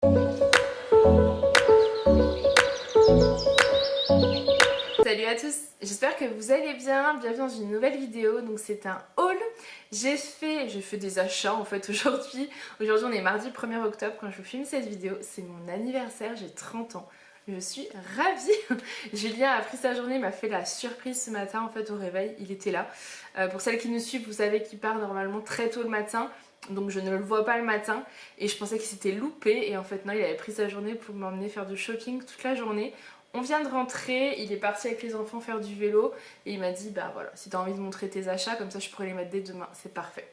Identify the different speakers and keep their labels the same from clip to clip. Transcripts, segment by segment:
Speaker 1: Salut à tous, j'espère que vous allez bien, bienvenue dans une nouvelle vidéo. Donc c'est un haul, j'ai fait des achats en fait aujourd'hui. Aujourd'hui on est mardi 1er octobre quand je vous filme cette vidéo, c'est mon anniversaire, j'ai 30 ans. Je suis ravie. Julien a pris sa journée, m'a fait la surprise ce matin en fait au réveil, il était là. Pour celles qui nous suivent, vous savez qu'il part normalement très tôt le matin. Donc je ne le vois pas le matin et je pensais qu'il s'était loupé et en fait non, il avait pris sa journée pour m'emmener faire du shopping toute la journée. On vient de rentrer, il est parti avec les enfants faire du vélo et il m'a dit bah voilà, si t'as envie de montrer tes achats comme ça je pourrais les mettre dès demain, c'est parfait.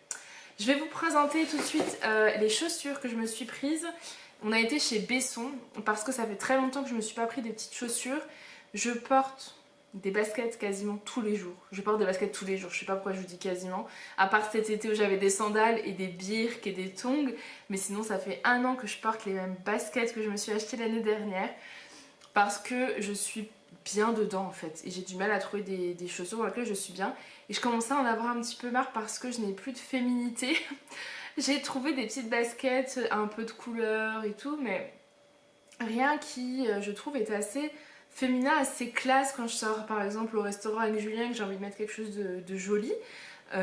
Speaker 1: Je vais vous présenter tout de suite les chaussures que je me suis prises. On a été chez Besson parce que ça fait très longtemps que je me suis pas pris des petites chaussures. Je porte des baskets quasiment tous les jours. Je porte des baskets tous les jours, je sais pas pourquoi je vous dis quasiment. À part cet été où j'avais des sandales et des birks et des tongs. Mais sinon ça fait 1 an que je porte les mêmes baskets que je me suis achetées l'année dernière. Parce que je suis bien dedans en fait. Et j'ai du mal à trouver des chaussures dans lesquelles je suis bien. Et je commençais à en avoir un petit peu marre parce que je n'ai plus de féminité. J'ai trouvé des petites baskets, un peu de couleur et tout. Mais rien qui, je trouve, est assez féminin, assez classe quand je sors par exemple au restaurant avec Julien, que j'ai envie de mettre quelque chose de joli.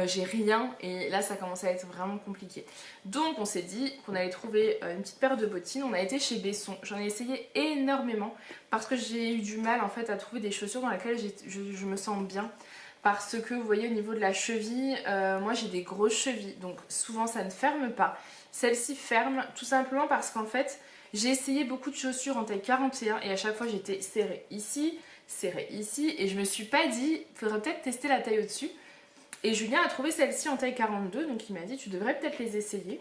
Speaker 1: J'ai rien et là ça commence à être vraiment compliqué. Donc on s'est dit qu'on allait trouver une petite paire de bottines. On a été chez Besson, j'en ai essayé énormément parce que j'ai eu du mal en fait à trouver des chaussures dans lesquelles je me sens bien. Parce que vous voyez au niveau de la cheville, moi j'ai des grosses chevilles donc souvent ça ne ferme pas. Celle-ci ferme tout simplement parce qu'en fait j'ai essayé beaucoup de chaussures en taille 41 et à chaque fois j'étais serrée ici et je me suis pas dit, il faudrait peut-être tester la taille au-dessus. Et Julien a trouvé celle-ci en taille 42, donc il m'a dit tu devrais peut-être les essayer.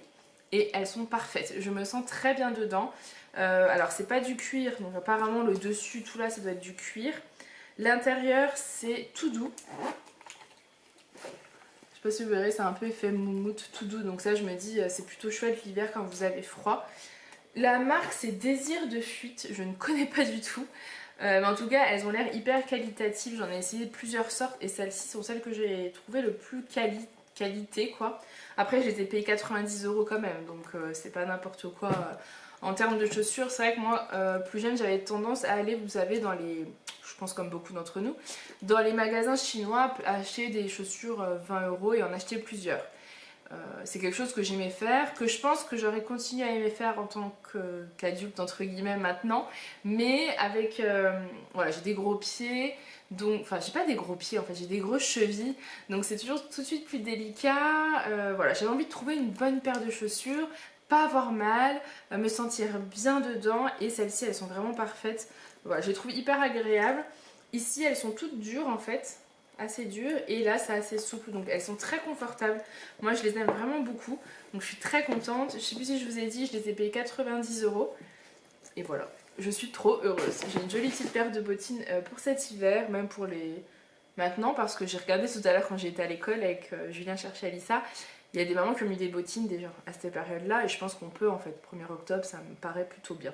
Speaker 1: Et elles sont parfaites, je me sens très bien dedans. Alors c'est pas du cuir, donc apparemment le dessus, tout là ça doit être du cuir. L'intérieur c'est tout doux. Je sais pas si vous verrez, c'est un peu effet moumoute tout doux, donc ça je me dis c'est plutôt chouette l'hiver quand vous avez froid. La marque c'est Désir de fuite, je ne connais pas du tout. Mais en tout cas elles ont l'air hyper qualitatives, j'en ai essayé plusieurs sortes et celles-ci sont celles que j'ai trouvées le plus qualité quoi. Après je les ai payées 90 € quand même, donc c'est pas n'importe quoi. En termes de chaussures, c'est vrai que moi plus jeune j'avais tendance à aller, vous savez, dans les, je pense comme beaucoup d'entre nous, dans les magasins chinois, acheter des chaussures 20 € et en acheter plusieurs. C'est quelque chose que j'aimais faire, que je pense que j'aurais continué à aimer faire en tant qu'adulte entre guillemets maintenant, mais avec, voilà, j'ai des gros pieds, donc, enfin j'ai pas des gros pieds en fait, j'ai des grosses chevilles, donc c'est toujours tout de suite plus délicat. Voilà, j'avais envie de trouver une bonne paire de chaussures, pas avoir mal, me sentir bien dedans, et celles-ci elles sont vraiment parfaites. Voilà, je les trouve hyper agréables. Ici elles sont toutes dures en fait, assez dures, et là c'est assez souple, donc elles sont très confortables. Moi je les aime vraiment beaucoup, donc je suis très contente. Je sais plus si je vous ai dit, je les ai payées 90 € et voilà, je suis trop heureuse. J'ai une jolie petite paire de bottines pour cet hiver, même pour les maintenant, parce que j'ai regardé tout à l'heure quand j'étais à l'école avec Julien chercher Alissa. Il y a des mamans qui ont mis des bottines déjà à cette période là et je pense qu'on peut en fait. 1er octobre ça me paraît plutôt bien.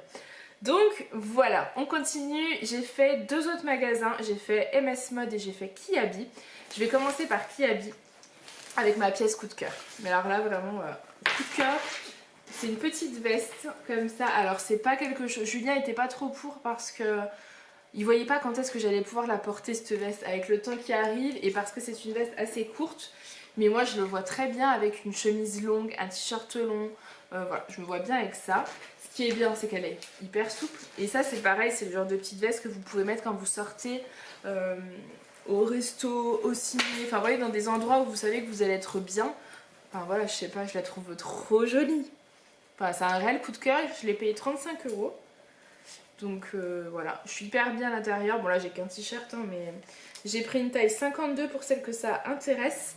Speaker 1: Donc voilà, on continue. J'ai fait 2 autres magasins, j'ai fait MS Mode et j'ai fait Kiabi. Je vais commencer par Kiabi avec ma pièce coup de cœur. Mais alors là vraiment coup de cœur, c'est une petite veste comme ça. Alors c'est pas quelque chose, Julien était pas trop pour parce que il voyait pas quand est-ce que j'allais pouvoir la porter cette veste avec le temps qui arrive et parce que c'est une veste assez courte. Mais moi je le vois très bien avec une chemise longue, un t-shirt long, voilà, je me vois bien avec ça. Ce qui est bien c'est qu'elle est hyper souple et ça c'est pareil, c'est le genre de petite veste que vous pouvez mettre quand vous sortez au resto, au ciné, enfin vous voyez, dans des endroits où vous savez que vous allez être bien. Enfin voilà, je sais pas, je la trouve trop jolie. Enfin c'est un réel coup de cœur, je l'ai payé 35 €. Donc voilà, je suis hyper bien à l'intérieur. Bon là j'ai qu'un t-shirt hein, mais j'ai pris une taille 52 pour celles que ça intéresse.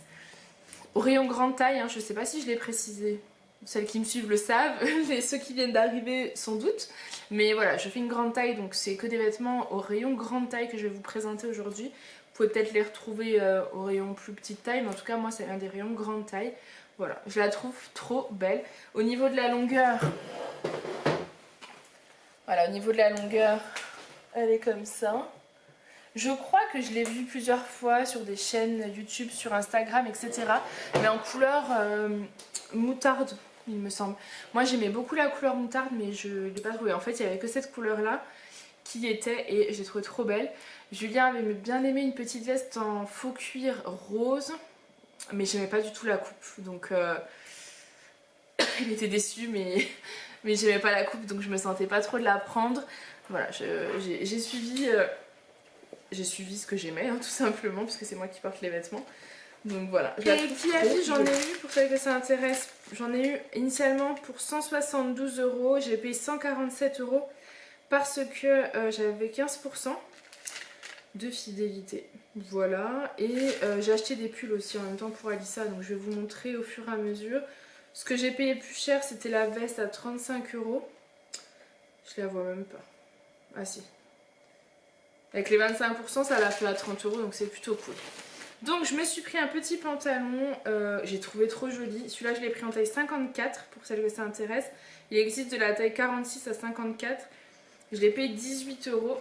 Speaker 1: Au rayon grande taille, hein, je sais pas si je l'ai précisé. Celles qui me suivent le savent, et ceux qui viennent d'arriver sans doute. Mais voilà, je fais une grande taille, donc c'est que des vêtements au rayon grande taille que je vais vous présenter aujourd'hui. Vous pouvez peut-être les retrouver au rayon plus petite taille, mais en tout cas moi c'est un des rayons grande taille. Voilà, je la trouve trop belle. Au niveau de la longueur, voilà, au niveau de la longueur, elle est comme ça. Je crois que je l'ai vue plusieurs fois sur des chaînes YouTube, sur Instagram, etc. Mais en couleur moutarde. il me semble. Moi j'aimais beaucoup la couleur moutarde mais je l'ai pas trouvée. En fait il n'y avait que cette couleur là qui était et j'ai trouvé trop belle. Julien avait bien aimé une petite veste en faux cuir rose mais j'aimais pas du tout la coupe donc il était déçu mais j'aimais pas la coupe donc je me sentais pas trop de la prendre. Voilà, j'ai suivi ce que j'aimais tout simplement puisque c'est moi qui porte les vêtements. Donc voilà. Et les petits habits, j'en ai eu, pour celles que ça intéresse, j'en ai eu initialement pour 172 €. J'ai payé 147 € parce que j'avais 15% de fidélité. Voilà. Et j'ai acheté des pulls aussi en même temps pour Alissa. Donc je vais vous montrer au fur et à mesure. Ce que j'ai payé plus cher, c'était la veste à 35 €. Je la vois même pas. Ah si. Avec les 25%, ça l'a fait à 30 €, donc c'est plutôt cool. Donc je me suis pris un petit pantalon, j'ai trouvé trop joli. Celui-là je l'ai pris en taille 54 pour celles que ça intéresse. Il existe de la taille 46 à 54. Je l'ai payé 18 €.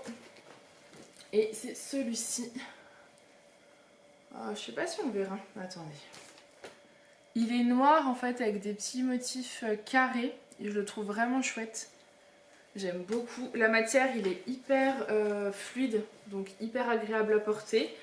Speaker 1: Et c'est celui-ci. Je sais pas si on verra. Attendez. Il est noir en fait avec des petits motifs carrés. Et je le trouve vraiment chouette. J'aime beaucoup. La matière il est hyper fluide, donc hyper agréable à porter.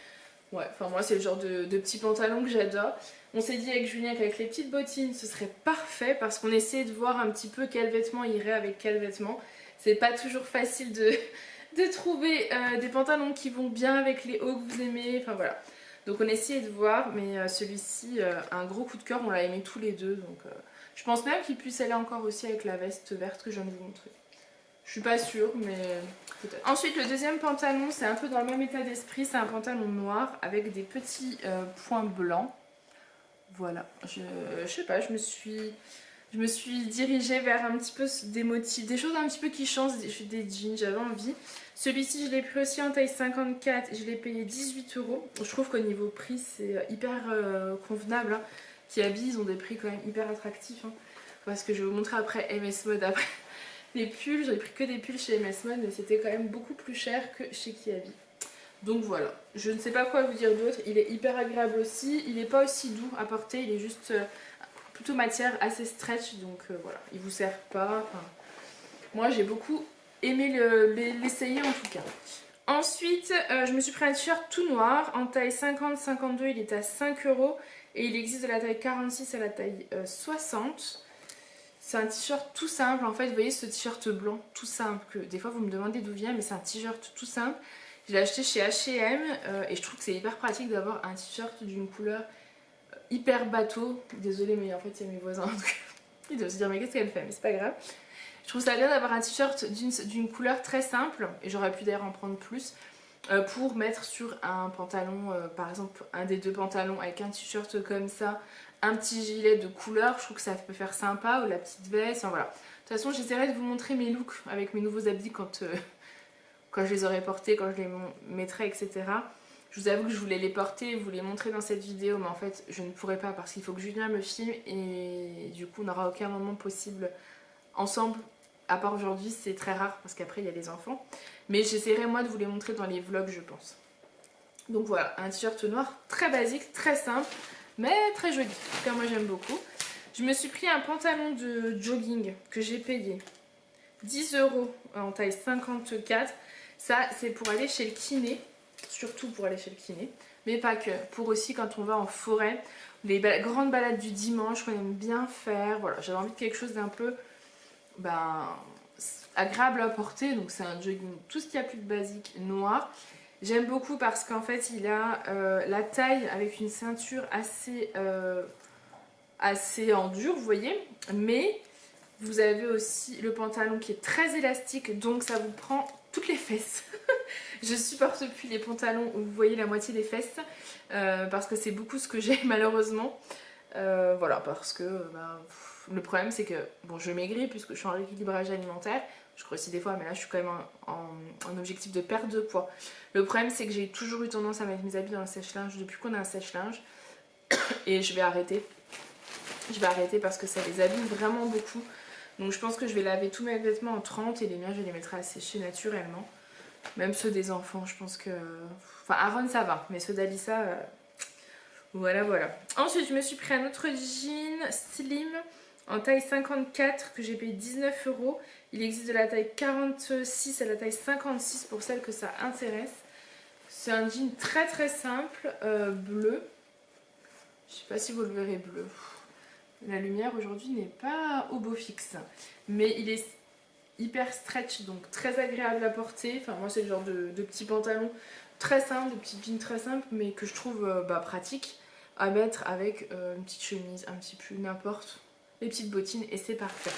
Speaker 1: Ouais, enfin moi c'est le genre de petit pantalon que j'adore. On s'est dit avec Julien qu'avec les petites bottines ce serait parfait parce qu'on essaie de voir un petit peu quel vêtement irait avec quel vêtement. C'est pas toujours facile de trouver des pantalons qui vont bien avec les hauts que vous aimez, enfin voilà. Donc on essaie de voir, mais celui-ci, un gros coup de cœur, on l'a aimé tous les deux. Donc je pense même qu'il puisse aller encore aussi avec la veste verte que je viens de vous montrer. Je suis pas sûre, mais peut-être. Ensuite, le deuxième pantalon, c'est un peu dans le même état d'esprit. C'est un pantalon noir avec des petits points blancs. Voilà. Je sais pas, je me suis dirigée vers un petit peu des motifs, des choses un petit peu qui changent. Des jeans, j'avais envie. Celui-ci, je l'ai pris aussi en taille 54. Je l'ai payé 18 €. Je trouve qu'au niveau prix, c'est hyper convenable. Hein. Kiabi, ils ont des prix quand même hyper attractifs. Hein. Parce que je vais vous montrer après MS Mode après. Les pulls, j'avais pris que des pulls chez MS Mode, mais c'était quand même beaucoup plus cher que chez Kiabi. Donc voilà, je ne sais pas quoi vous dire d'autre. Il est hyper agréable aussi. Il n'est pas aussi doux à porter, il est juste plutôt matière assez stretch. Donc voilà, il vous sert pas. Enfin, moi j'ai beaucoup aimé l'essayer en tout cas. Ensuite, je me suis pris un t-shirt tout noir en taille 50-52. Il est à 5 € et il existe de la taille 46 à la taille 60. C'est un t-shirt tout simple, en fait, vous voyez ce t-shirt blanc tout simple, que des fois vous me demandez d'où vient, mais c'est un t-shirt tout simple. Je l'ai acheté chez H&M et je trouve que c'est hyper pratique d'avoir un t-shirt d'une couleur hyper bateau. Désolée mais en fait il y a mes voisins, donc ils doivent se dire mais qu'est-ce qu'elle fait, mais c'est pas grave. Je trouve ça bien d'avoir un t-shirt d'une couleur très simple, et j'aurais pu d'ailleurs en prendre plus, pour mettre sur un pantalon, par exemple un des deux pantalons avec un t-shirt comme ça, un petit gilet de couleur, je trouve que ça peut faire sympa, ou la petite veste, enfin voilà. De toute façon j'essaierai de vous montrer mes looks avec mes nouveaux habits quand je les aurai portés, quand je les mettrai, etc. Je vous avoue que je voulais les porter et vous les montrer dans cette vidéo, mais en fait je ne pourrai pas parce qu'il faut que Julien me filme et du coup on n'aura aucun moment possible ensemble. À part aujourd'hui, c'est très rare parce qu'après il y a les enfants. Mais j'essaierai moi de vous les montrer dans les vlogs, je pense. Donc voilà, un t-shirt noir très basique, très simple, mais très joli. En tout cas, moi j'aime beaucoup. Je me suis pris un pantalon de jogging que j'ai payé 10 € en taille 54. Ça, c'est pour aller chez le kiné, surtout pour aller chez le kiné, mais pas que. Pour aussi quand on va en forêt, les grandes balades du dimanche qu'on aime bien faire. Voilà, j'avais envie de quelque chose d'un peu agréable à porter, donc c'est un jogging tout ce qu'il y a plus de basique noir. J'aime beaucoup parce qu'en fait il a la taille avec une ceinture assez en dur, vous voyez, mais vous avez aussi le pantalon qui est très élastique, donc ça vous prend toutes les fesses. Je supporte plus les pantalons où vous voyez la moitié des fesses parce que c'est beaucoup ce que j'ai malheureusement. Voilà, parce que le problème c'est que bon, je maigris puisque je suis en rééquilibrage alimentaire. Je grossis des fois, mais là je suis quand même en objectif de perte de poids. Le problème c'est que j'ai toujours eu tendance à mettre mes habits dans le sèche-linge depuis qu'on a un sèche-linge. Et je vais arrêter. Je vais arrêter parce que ça les abîme vraiment beaucoup. Donc je pense que je vais laver tous mes vêtements en 30 et les miens je les mettrai à sécher naturellement. Même ceux des enfants, je pense que... Enfin Aaron ça va, mais ceux d'Alissa... Voilà, voilà. Ensuite, je me suis pris un autre jean slim en taille 54 que j'ai payé 19 €. Il existe de la taille 46 à la taille 56 pour celles que ça intéresse. C'est un jean très très simple, bleu. Je sais pas si vous le verrez bleu. La lumière aujourd'hui n'est pas au beau fixe. Mais il est hyper stretch, donc très agréable à porter. Enfin moi c'est le genre de petits pantalons très simples, de petits jeans très simples, mais que je trouve pratique à mettre avec une petite chemise, un petit pull, n'importe. Les petites bottines et c'est parfait.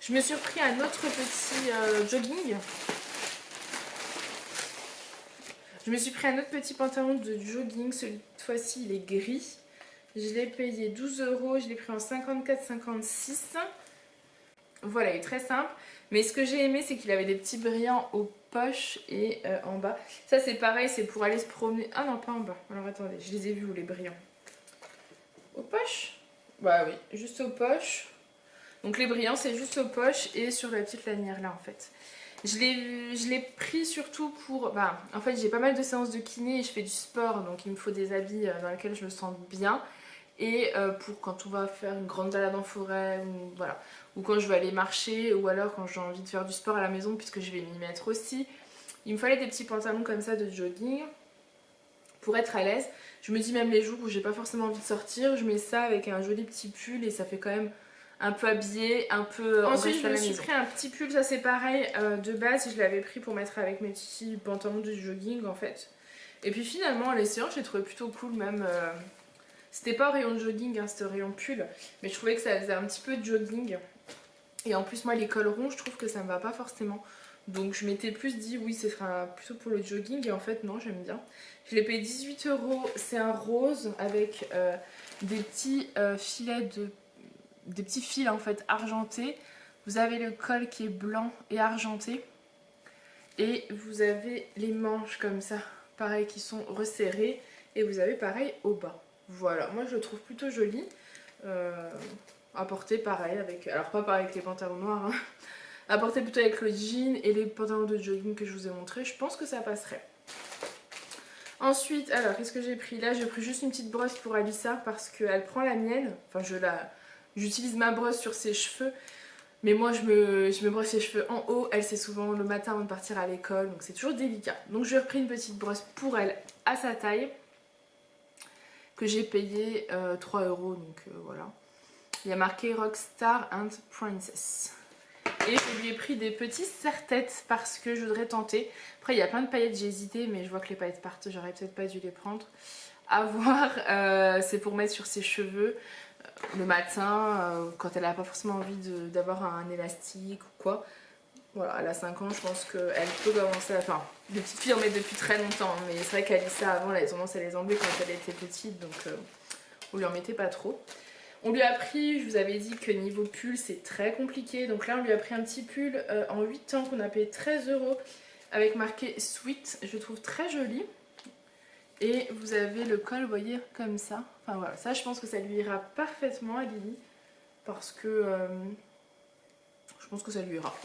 Speaker 1: Je me suis repris un autre petit jogging. Je me suis pris un autre petit pantalon de jogging. Cette fois-ci il est gris. Je l'ai payé 12 €. Je l'ai pris en 54-56. Voilà, il est très simple. Mais ce que j'ai aimé, c'est qu'il avait des petits brillants aux poches et en bas. Ça c'est pareil, c'est pour aller se promener. Ah non, pas en bas. Alors attendez, je les ai vus où les brillants? Aux poches? Bah oui, juste aux poches. Donc les brillants c'est juste aux poches et sur la petite lanière là en fait. Je l'ai pris surtout pour... en fait j'ai pas mal de séances de kiné et je fais du sport, donc il me faut des habits dans lesquels je me sens bien. Et pour quand on va faire une grande balade en forêt, ou, voilà. Ou quand je vais aller marcher, ou alors quand j'ai envie de faire du sport à la maison puisque je vais m'y mettre aussi. Il me fallait des petits pantalons comme ça de jogging pour être à l'aise. Je me dis même les jours où j'ai pas forcément envie de sortir, je mets ça avec un joli petit pull et ça fait quand même un peu habillé, un peu... Ensuite je me suis pris un petit pull, ça c'est pareil, de base je l'avais pris pour mettre avec mes petits pantalons de jogging en fait. Et puis finalement les séances je les trouvais plutôt cool même... C'était pas au rayon de jogging, hein, c'était au rayon pull, mais je trouvais que ça faisait un petit peu de jogging. Et en plus moi les cols ronds je trouve que ça me va pas forcément. Donc je m'étais plus dit oui ce sera plutôt pour le jogging et en fait non, j'aime bien. Je l'ai payé 18 €, c'est un rose avec des petits filets des petits fils en fait argentés. Vous avez le col qui est blanc et argenté et vous avez les manches comme ça, pareil qui sont resserrées et vous avez pareil au bas. Voilà, moi je le trouve plutôt joli. À porter pareil avec, alors pas pareil avec les pantalons noirs, hein. À porter plutôt avec le jean et les pantalons de jogging que je vous ai montré, je pense que ça passerait. Ensuite, alors qu'est-ce que j'ai pris? Là j'ai pris juste une petite brosse pour Alissa parce qu'elle prend la mienne, enfin j'utilise ma brosse sur ses cheveux. Mais moi je me brosse les cheveux en haut, elle c'est souvent le matin avant de partir à l'école, donc c'est toujours délicat. Donc je lui ai repris une petite brosse pour elle à sa taille, que j'ai payé 3 €, donc voilà. Il y a marqué Rockstar and Princess. Et je lui ai pris des petits serre-têtes parce que je voudrais tenter. Après il y a plein de paillettes, j'ai hésité mais je vois que les paillettes partent, j'aurais peut-être pas dû les prendre. À voir, c'est pour mettre sur ses cheveux le matin quand elle n'a pas forcément envie d'avoir un élastique ou quoi. Voilà, elle a 5 ans, je pense qu'elle peut commencer à... Enfin, les petites filles en mettent depuis très longtemps, mais c'est vrai qu'Alissa avant elle avait tendance à les enlever quand elle était petite, donc on lui en mettait pas trop. On lui a pris, je vous avais dit que niveau pull c'est très compliqué, donc là on lui a pris un petit pull en 8 ans qu'on a payé 13 € avec marqué Sweet, je le trouve très joli. Et vous avez le col, vous voyez, comme ça. Enfin voilà, ça je pense que ça lui ira parfaitement à Lily, parce que je pense que ça lui ira.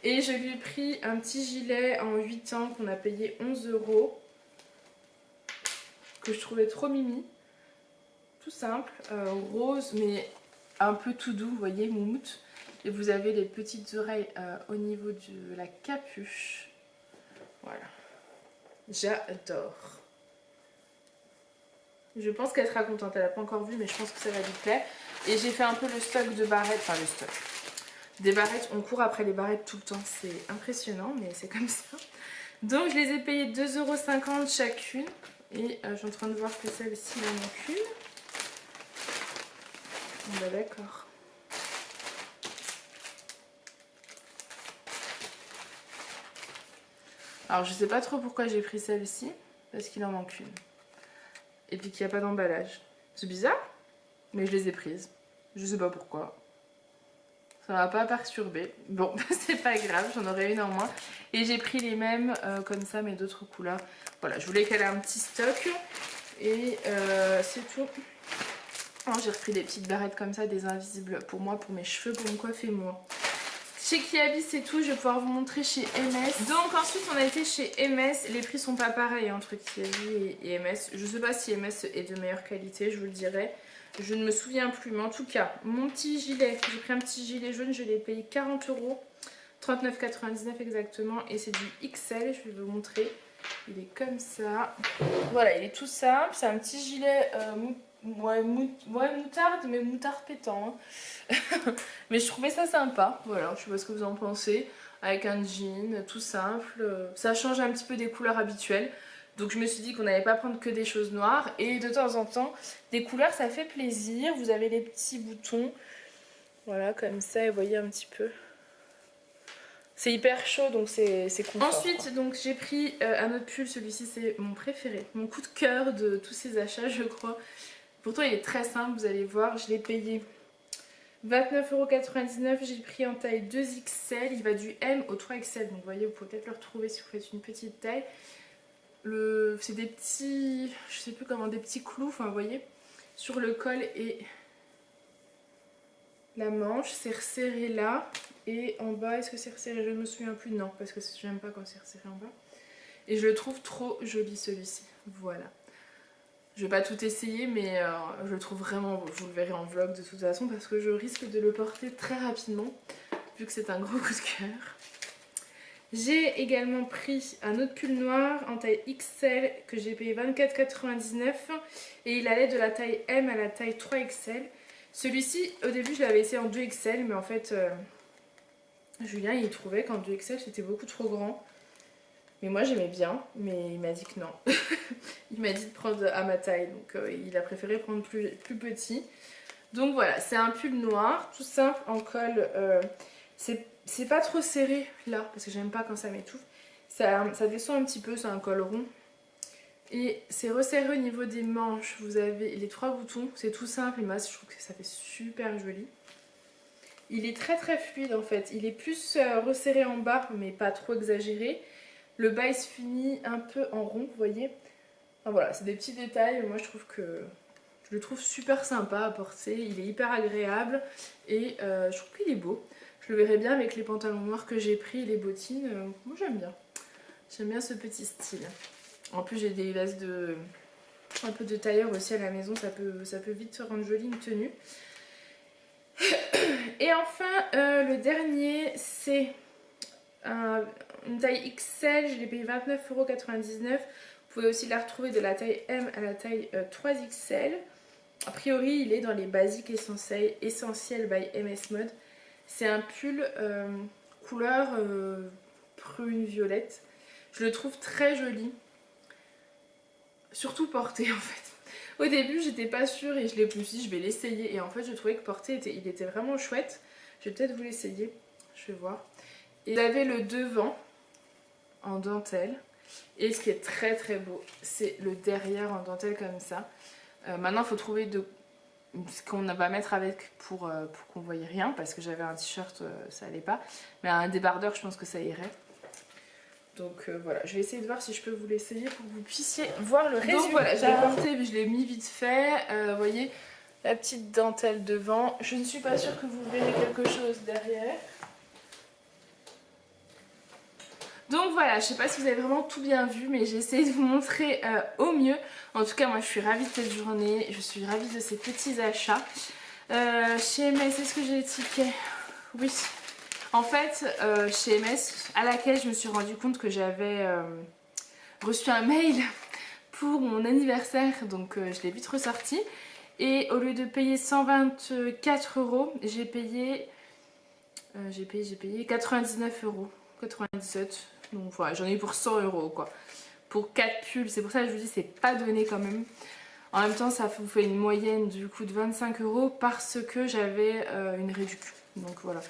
Speaker 1: Et je lui ai pris un petit gilet en 8 ans qu'on a payé 11 €, que je trouvais trop mimi. Tout simple, rose mais un peu tout doux, vous voyez, moumoute. Et vous avez les petites oreilles au niveau de la capuche. Voilà. J'adore. Je pense qu'elle sera contente, elle n'a pas encore vu mais je pense que ça va lui plaire. Et j'ai fait un peu le stock de barrettes, enfin le stock. Des barrettes, on court après les barrettes tout le temps, c'est impressionnant mais c'est comme ça. Donc je les ai payées 2,50 € chacune. Et je suis en train de voir que celle-ci il en manque une. Bon bah d'accord. Alors je sais pas trop pourquoi j'ai pris celle-ci, parce qu'il en manque une. Et puis qu'il n'y a pas d'emballage. C'est bizarre, mais je les ai prises. Je sais pas pourquoi. Ça m'a pas perturbé. Bon, c'est pas grave, j'en aurai une en moins. Et j'ai pris les mêmes comme ça, mais d'autres couleurs. Voilà, je voulais qu'elle ait un petit stock. Et c'est tout. Alors, j'ai repris des petites barrettes comme ça, des invisibles pour moi, pour mes cheveux, pour me coiffer moi. Chez Kiabi c'est tout, je vais pouvoir vous montrer chez MS. Donc ensuite on a été chez MS, les prix sont pas pareils entre Kiabi et MS. Je sais pas si MS est de meilleure qualité, je vous le dirai. Je ne me souviens plus, mais en tout cas, mon petit gilet, j'ai pris un petit gilet jaune, je l'ai payé 40 €, 39,99 exactement, et c'est du XL, je vais vous montrer. Il est comme ça. Voilà, il est tout simple, c'est un petit gilet moutarde, mais moutarde pétant. Hein. Mais je trouvais ça sympa, voilà, je sais pas ce que vous en pensez. Avec un jean, tout simple, ça change un petit peu des couleurs habituelles. Donc je me suis dit qu'on n'allait pas prendre que des choses noires. Et de temps en temps, des couleurs ça fait plaisir. Vous avez les petits boutons. Voilà, comme ça, et vous voyez un petit peu. C'est hyper chaud, donc c'est confort. Ensuite, donc j'ai pris un autre pull. Celui-ci, c'est mon préféré. Mon coup de cœur de tous ces achats, je crois. Pourtant, il est très simple, vous allez voir. Je l'ai payé 29,99 €. J'ai pris en taille 2XL. Il va du M au 3XL. Donc vous voyez, vous pouvez peut-être le retrouver si vous faites une petite taille. C'est des petits, je sais plus comment, des petits clous, enfin vous voyez, sur le col et la manche, c'est resserré là, et en bas, est-ce que c'est resserré? Je ne me souviens plus, non, parce que j'aime pas quand c'est resserré en bas. Et je le trouve trop joli celui-ci, voilà. Je vais pas tout essayer, mais je le trouve vraiment beau, vous le verrez en vlog de toute façon, parce que je risque de le porter très rapidement, vu que c'est un gros coup de cœur. J'ai également pris un autre pull noir en taille XL que j'ai payé 24,99 € et il allait de la taille M à la taille 3XL. Celui-ci, au début, je l'avais essayé en 2XL, mais en fait, Julien, il trouvait qu'en 2XL, c'était beaucoup trop grand. Mais moi, j'aimais bien, mais il m'a dit que non. Il m'a dit de prendre à ma taille, donc il a préféré prendre plus petit. Donc voilà, c'est un pull noir, tout simple, en col. C'est pas trop serré là, parce que j'aime pas quand ça m'étouffe. Ça descend un petit peu, c'est un col rond. Et c'est resserré au niveau des manches. Vous avez les 3 boutons, c'est tout simple. Et moi, je trouve que ça fait super joli. Il est très très fluide en fait. Il est plus resserré en bas, mais pas trop exagéré. Le bas, il se finit un peu en rond, vous voyez. Enfin, voilà, c'est des petits détails. Moi, je trouve que je le trouve super sympa à porter. Il est hyper agréable et je trouve qu'il est beau. Je le verrai bien avec les pantalons noirs que j'ai pris, les bottines. Moi j'aime bien. J'aime bien ce petit style. En plus j'ai des vestes un peu de tailleur aussi à la maison. Ça peut vite se rendre jolie une tenue. Et enfin le dernier c'est une taille XL. Je l'ai payé 29,99 €. Vous pouvez aussi la retrouver de la taille M à la taille 3XL. A priori il est dans les basiques essentiels by MS Mode. C'est un pull couleur prune violette. Je le trouve très joli. Surtout porté en fait. Au début j'étais pas sûre et je me suis dit je vais l'essayer. Et en fait je trouvais que porté il était vraiment chouette. Je vais peut-être vous l'essayer. Je vais voir. Et vous avez le devant en dentelle. Et ce qui est très très beau, c'est le derrière en dentelle comme ça. Maintenant il faut trouver ce qu'on va mettre avec pour qu'on ne voyait rien, parce que j'avais un t-shirt, ça allait pas, mais un débardeur je pense que ça irait. Donc voilà, je vais essayer de voir si je peux vous l'essayer pour que vous puissiez voir le résultat. Donc voilà, je l'ai porté mais je l'ai mis vite fait. Vous voyez la petite dentelle devant. Je ne suis pas sûre que vous verrez quelque chose derrière. Donc voilà, je sais pas si vous avez vraiment tout bien vu, mais j'ai essayé de vous montrer au mieux. En tout cas, moi je suis ravie de cette journée, je suis ravie de ces petits achats. Chez MS, est-ce que j'ai les tickets? Oui. En fait, chez MS, à laquelle je me suis rendu compte que j'avais reçu un mail pour mon anniversaire, donc je l'ai vite ressorti. Et au lieu de payer 124 €, j'ai payé 99 €, 97. Donc voilà, j'en ai eu pour 100 € quoi. Pour 4 pulls, c'est pour ça que je vous dis c'est pas donné quand même. En même temps ça vous fait une moyenne du coup de 25 € parce que j'avais une réduction. Donc voilà.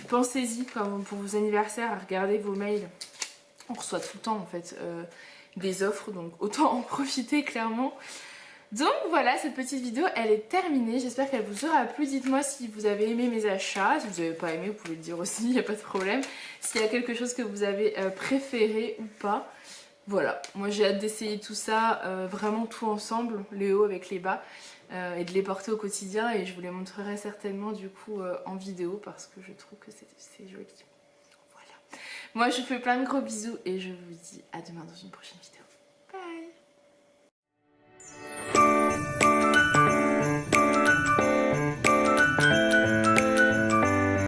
Speaker 1: Pensez-y pour vos anniversaires à regarder vos mails. On reçoit tout le temps en fait des offres, donc autant en profiter clairement. Donc voilà, cette petite vidéo elle est terminée, j'espère qu'elle vous aura plu. Dites-moi si vous avez aimé mes achats, si vous n'avez pas aimé vous pouvez le dire aussi, il n'y a pas de problème. S'il y a quelque chose que vous avez préféré ou pas. Voilà, moi j'ai hâte d'essayer tout ça, vraiment tout ensemble, les hauts avec les bas, et de les porter au quotidien, et je vous les montrerai certainement du coup en vidéo parce que je trouve que c'est joli. Voilà, moi je vous fais plein de gros bisous et je vous dis à demain dans une prochaine vidéo.